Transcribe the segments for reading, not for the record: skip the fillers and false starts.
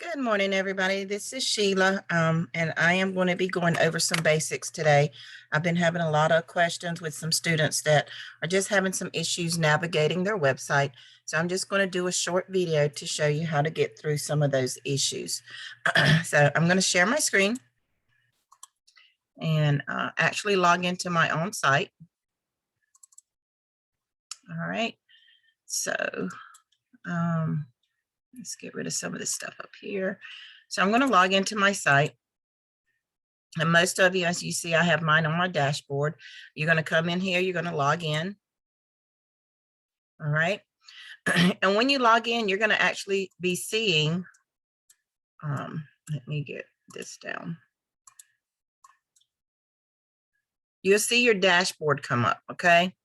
Good morning, everybody. This is Sheila, and I am going to be going over some basics today. I've been having a lot of questions with some students that are just having some issues navigating their website. So I'm just going to do a short video to show you how to get through some of those issues. So I'm going to share my screen and actually log into my own site. All right. So let's get rid of some of this stuff up here. So I'm going to log into my site. And most of you, as you see, I have mine on my dashboard. You're going to come in here, you're going to log in. All right. And when you log in, you're going to actually be seeing, let me get this down. You'll see your dashboard come up. Okay.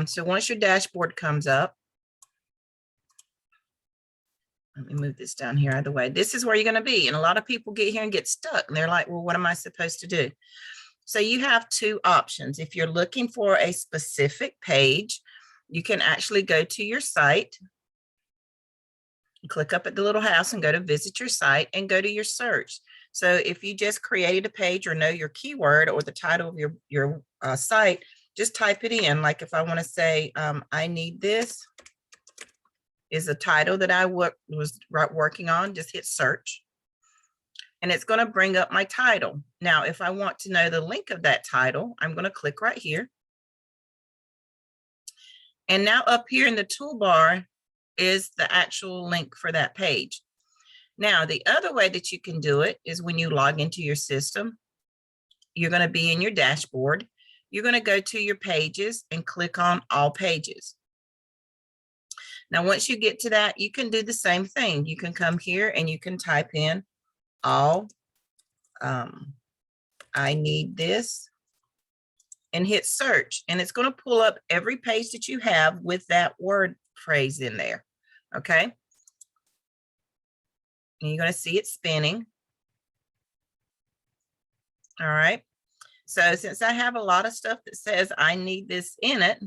So once your dashboard comes up, let me move this down here out of the way. This is where you're going to be. And a lot of people get here and get stuck. And they're like, well, what am I supposed to do? So you have two options. If you're looking for a specific page, you can actually go to your site, click up at the little house and go to visit your site and go to your search. So if you just created a page or know your keyword or the title of your site, just type it in. Like if I want to say, I need this is a title that I was working on, just hit search. And it's going to bring up my title. Now, if I want to know the link of that title, I'm going to click right here. And now up here in the toolbar is the actual link for that page. Now, the other way that you can do it is when you log into your system, you're going to be in your dashboard. You're going to go to your pages and click on all pages. Now, once you get to that, you can do the same thing. You can come here and you can type in all, I need this, and hit search. And it's going to pull up every page that you have with that word phrase in there. Okay. And you're going to see it spinning. All right. So since I have a lot of stuff that says I need this in it,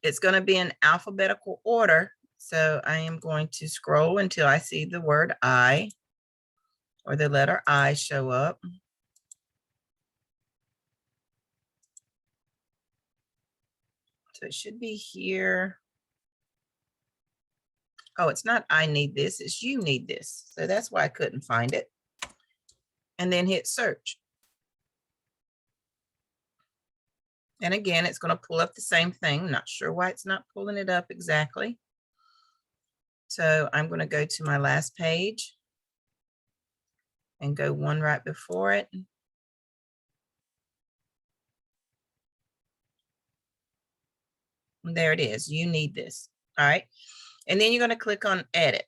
it's going to be in alphabetical order. So I am going to scroll until I see the word I or the letter I show up. So it should be here. Oh, it's not I need this, it's you need this. So that's why I couldn't find it. And then hit search. And again, it's going to pull up the same thing. Not sure why it's not pulling it up exactly. So I'm going to go to my last page and go one right before it. And there it is. You need this. All right. And then you're going to click on edit.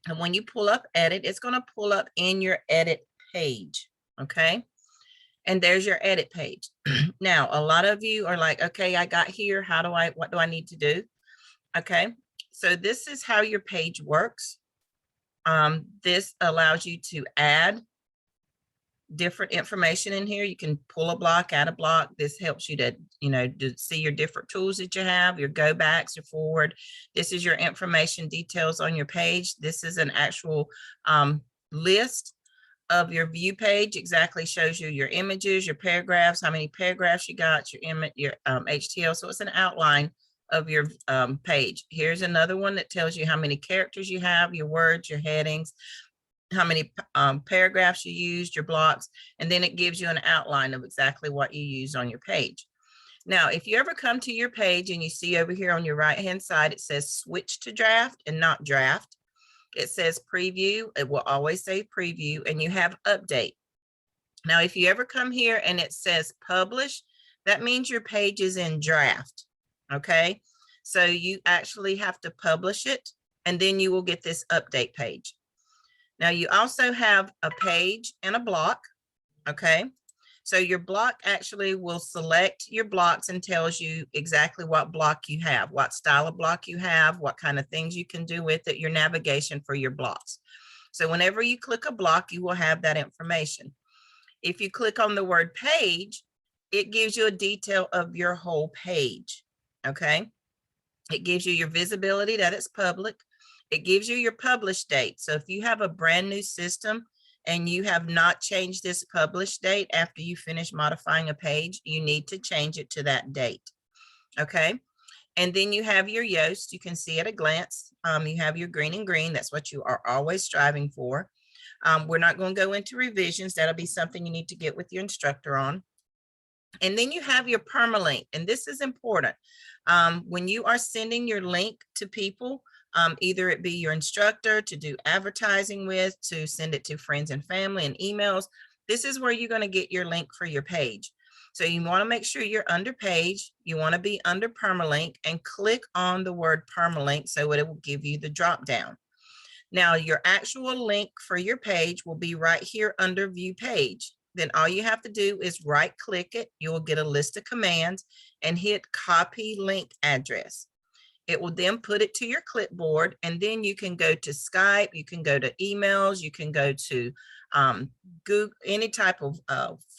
And when you pull up edit, it's going to pull up in your edit page. Okay. And there's your edit page. Now, a lot of you are like, okay, I got here. What do I need to do? Okay. So this is how your page works. This allows you to add different information in here. You can pull a block, add a block. This helps you to, to see your different tools that you have, your go backs, your forward. This is your information details on your page. This is an actual list of your view page. Exactly shows you your images, your paragraphs, how many paragraphs you got, your image, your HTML. So it's an outline of your page. Here's another one that tells you how many characters you have, your words, your headings, how many paragraphs you used, your blocks, and then it gives you an outline of exactly what you use on your page. Now, if you ever come to your page and you see over here on your right-hand side, it says switch to draft and not draft. It says preview. It will always say preview, and you have update. Now, if you ever come here and it says publish, that means your page is in draft. Okay. So you actually have to publish it, and then you will get this update page. Now, you also have a page and a block. Okay. So your block actually will select your blocks and tells you exactly what block you have, what style of block you have, what kind of things you can do with it, your navigation for your blocks. So whenever you click a block, you will have that information. If you click on the word page, it gives you a detail of your whole page. Okay. It gives you your visibility that it's public. it gives you your publish date. So if you have a brand new system and you have not changed this publish date after you finish modifying a page, you need to change it to that date. Okay. And then you have your Yoast. You can see at a glance. You have your green and green. That's what you are always striving for. We're not going to go into revisions. That'll be something you need to get with your instructor on. And then you have your permalink, and this is important. When you are sending your link to people, either it be your instructor to do advertising with, to send it to friends and family and emails, this is where you're going to get your link for your page. So you want to make sure you're under page. You want to be under permalink and click on the word permalink so it will give you the drop down. Now your actual link for your page will be right here under view page. Then all you have to do is right click it. You will get a list of commands and hit copy link address. It will then put it to your clipboard, and then you can go to Skype, you can go to emails, you can go to Google, any type of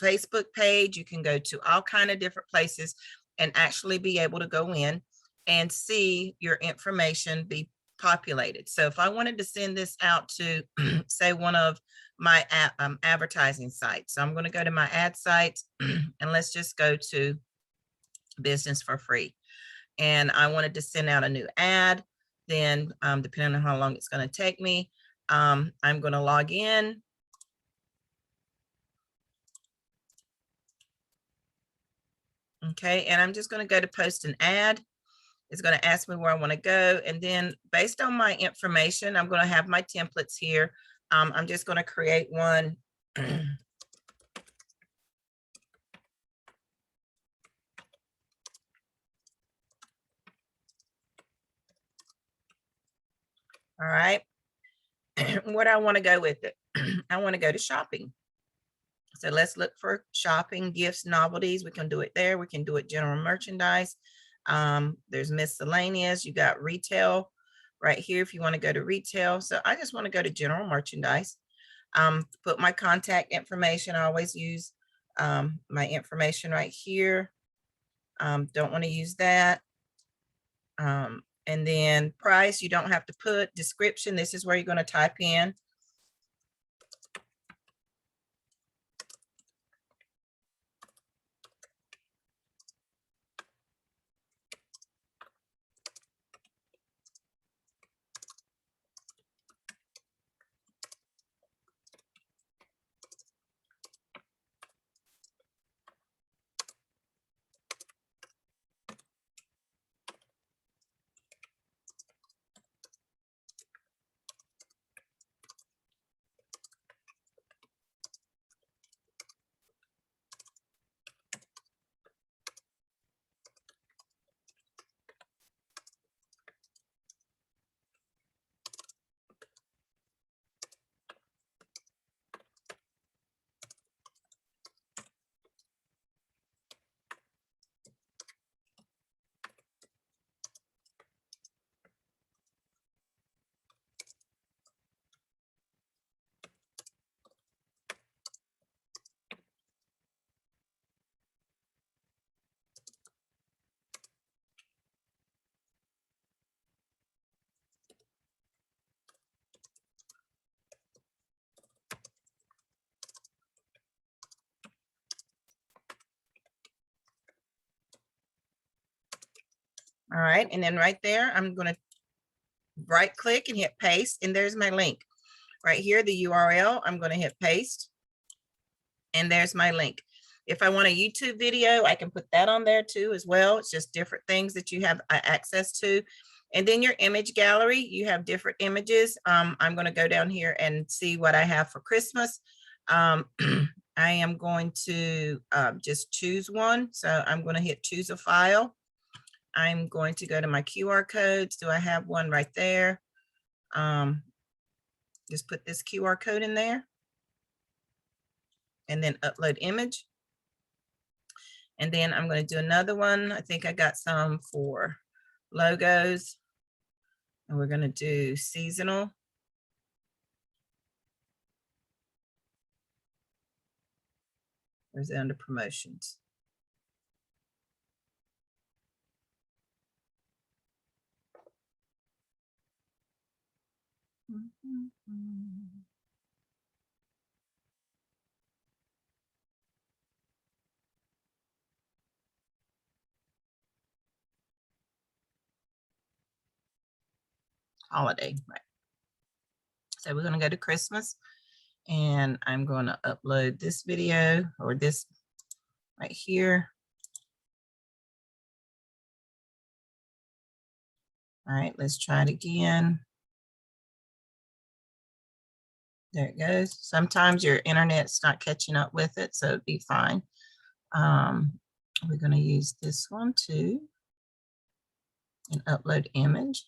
Facebook page, you can go to all kind of different places and actually be able to go in and see your information be populated. So if I wanted to send this out to say one of my advertising sites, so I'm going to go to my ad sites and let's just go to business for free. And I wanted to send out a new ad, then depending on how long it's going to take me, I'm going to log in. Okay, and I'm just going to go to post an ad. It's going to ask me where I want to go. And then based on my information, I'm going to have my templates here. I'm just going to create one. All right. What I want to go with it, I want to go to shopping. So let's look for shopping, gifts, novelties. We can do it there. We can do it general merchandise. There's miscellaneous. You got retail right here if you want to go to retail. So I just want to go to general merchandise. Put my contact information. I always use my information right here. Don't want to use that. And then price, you don't have to put. Description, this is where you're going to type in. All right, and then right there, I'm going to right click and hit paste, and there's my link. Right here, the URL, I'm going to hit paste, and there's my link. If I want a YouTube video, I can put that on there too as well. It's just different things that you have access to. And then your image gallery, you have different images. I'm going to go down here and see what I have for Christmas. I am going to just choose one. So I'm going to hit choose a file. I'm going to go to my QR codes. Do I have one right there? Just put this QR code in there and then upload image. And then I'm going to do another one. I think I got some for logos, and we're going to do seasonal. Where's it under promotions? Holiday, right? So we're going to go to Christmas, and I'm going to upload this video, or this right here. All right, let's try it again. There it goes. Sometimes your internet's not catching up with it, so it'd be fine. We're going to use this one too, and upload image.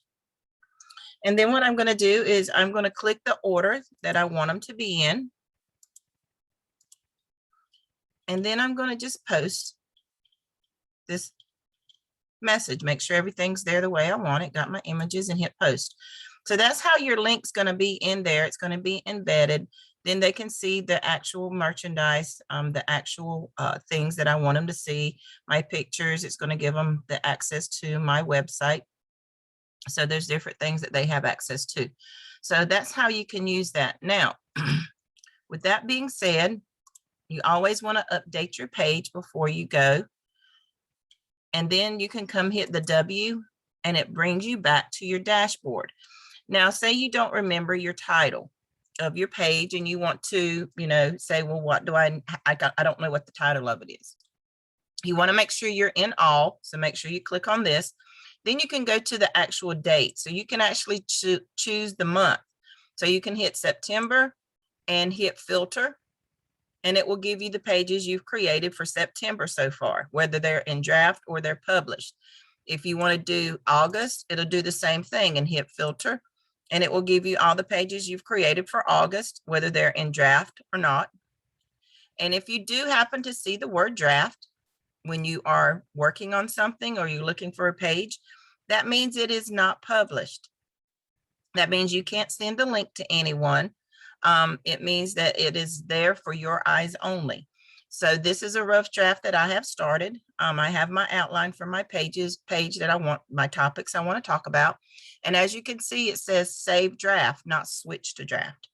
And then what I'm going to do is I'm going to click the order that I want them to be in. And then I'm going to just post this message, make sure everything's there the way I want it, got my images, and hit post. So that's how your link's going to be in there. It's going to be embedded. Then they can see the actual merchandise, the actual things that I want them to see, my pictures. It's going to give them the access to my website. So there's different things that they have access to. So that's how you can use that. Now, with that being said, you always want to update your page before you go. And then you can come hit the W, and it brings you back to your dashboard. Now, say you don't remember your title of your page, and you want to, say, well, what do I don't know what the title of it is. You want to make sure you're in all. So make sure you click on this. Then you can go to the actual date. So you can actually choose the month. So you can hit September and hit filter, and it will give you the pages you've created for September so far, whether they're in draft or they're published. If you want to do August, it'll do the same thing, and hit filter, and it will give you all the pages you've created for August, whether they're in draft or not. And if you do happen to see the word draft when you are working on something, or you're looking for a page, that means it is not published. That means you can't send the link to anyone. It means that it is there for your eyes only. So this is a rough draft that I have started. I have my outline for my page that I want, my topics I want to talk about. And as you can see, it says save draft, not switch to draft.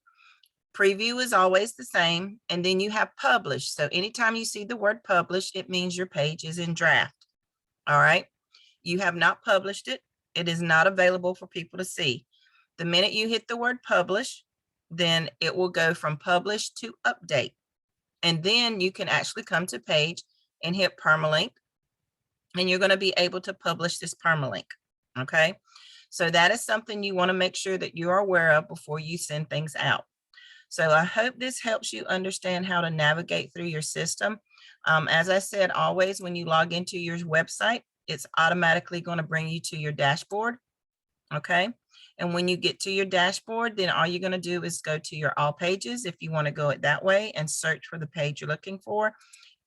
Preview is always the same. And then you have publish. So anytime you see the word publish, it means your page is in draft. All right. You have not published it. It is not available for people to see. The minute you hit the word publish, then it will go from publish to update. And then you can actually come to page and hit permalink, and you're going to be able to publish this permalink. Okay. So that is something you want to make sure that you are aware of before you send things out. So I hope this helps you understand how to navigate through your system. As I said, always when you log into your website, it's automatically going to bring you to your dashboard. Okay. And when you get to your dashboard, then all you're going to do is go to your all pages, if you want to go it that way, and search for the page you're looking for,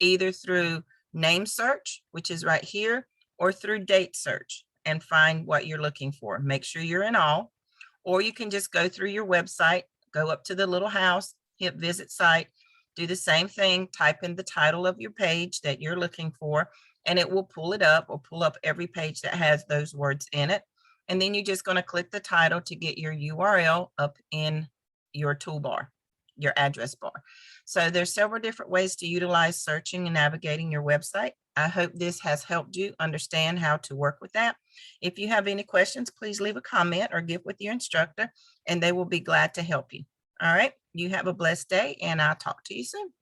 either through name search, which is right here, or through date search, and find what you're looking for. Make sure you're in all, or you can just go through your website, go up to the little house, hit visit site, do the same thing, type in the title of your page that you're looking for, and it will pull it up, or pull up every page that has those words in it. And then you're just going to click the title to get your URL up in your toolbar, your address bar. So there's several different ways to utilize searching and navigating your website. I hope this has helped you understand how to work with that. If you have any questions, please leave a comment or get with your instructor, and they will be glad to help you. All right. You have a blessed day, and I'll talk to you soon.